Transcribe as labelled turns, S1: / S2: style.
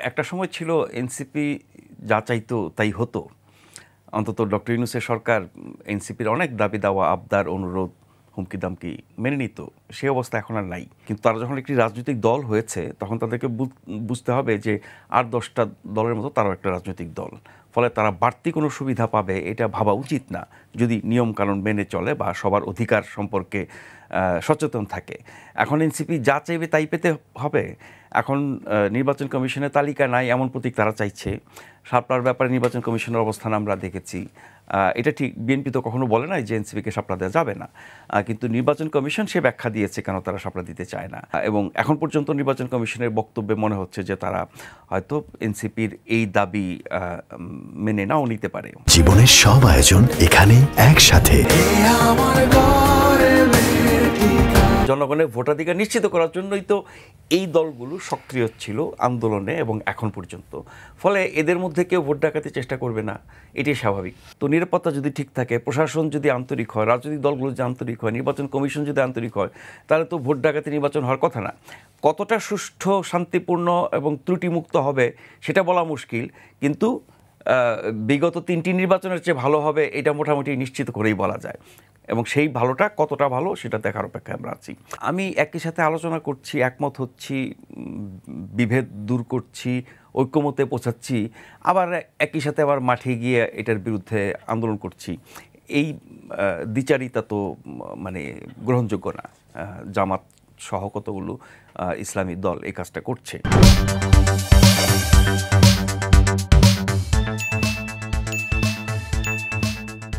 S1: একটা সময় ছিল এনসিপি যা চাইতো তাই হতো। অন্তত ডক্টর ইউনূসের সরকার এনসিপির অনেক দাবি দাওয়া, আবদার, অনুরোধ, হুমকি দামকি মেনে নিত। সেই অবস্থা এখন আর নাই। কিন্তু তারা যখন একটি রাজনৈতিক দল হয়েছে তখন তাদেরকে বুঝতে হবে যে আর 10টা দলের মতো তারাও একটা রাজনৈতিক দল। ফলে তারা বাড়তি কোনো সুবিধা পাবে এটা ভাবা উচিত না, যদি নিয়মকানুন মেনে চলে বা সবার অধিকার সম্পর্কে সচেতন থাকে। এখন এনসিপি যা চাইবে তাই পেতে হবে। এখন নির্বাচন কমিশনের তালিকা নাই এমন প্রতীক তারা চাইছে। শাপলার ব্যাপারে নির্বাচন কমিশনের অবস্থান আমরা দেখেছি। এটা ঠিক, বিএনপি তো কখনো বলে নাই যে এনসিপিকে শাপলা দেওয়া যাবে না, কিন্তু নির্বাচন কমিশন সে ব্যাখ্যা দিয়েছে কেন তারা শাপলা দিতে চায় না। এবং এখন পর্যন্ত নির্বাচন কমিশনের বক্তব্যে মনে হচ্ছে যে তারা হয়তো এনসিপির এই দাবি মেনে নাও নিতে পারে।
S2: জীবনের সব আয়োজন এখানে একসাথে।
S1: জনগণের ভোটাধিকার নিশ্চিত করার জন্যই তো এই দলগুলো সক্রিয় ছিল আন্দোলনে এবং এখন পর্যন্ত। ফলে এদের মধ্যে কেউ ভোট ডাকাতে চেষ্টা করবে না, এটাই স্বাভাবিক। তো নিরাপত্তা যদি ঠিক থাকে, প্রশাসন যদি আন্তরিক হয়, রাজনৈতিক দলগুলো যদি আন্তরিক হয়, নির্বাচন কমিশন যদি আন্তরিক হয়, তাহলে তো ভোট ডাকাতি নির্বাচন হওয়ার কথা না। কতটা সুষ্ঠু, শান্তিপূর্ণ এবং ত্রুটিমুক্ত হবে সেটা বলা মুশকিল, কিন্তু বিগত 3টি নির্বাচনের চেয়ে ভালো হবে এটা মোটামুটি নিশ্চিত করেই বলা যায়। এবং সেই ভালোটা কতটা ভালো সেটা দেখার অপেক্ষায় আমরা আছি। আমি একই সাথে আলোচনা করছি, একমত হচ্ছি, বিভেদ দূর করছি, ঐক্যমতে পৌঁছাচ্ছি, আবার একই সাথে আবার মাঠে গিয়ে এটার বিরুদ্ধে আন্দোলন করছি। এই দ্বিচারিতা তো মানে গ্রহণযোগ্য না। জামাত সহ কতগুলো ইসলামী দল এই কাজটা করছে।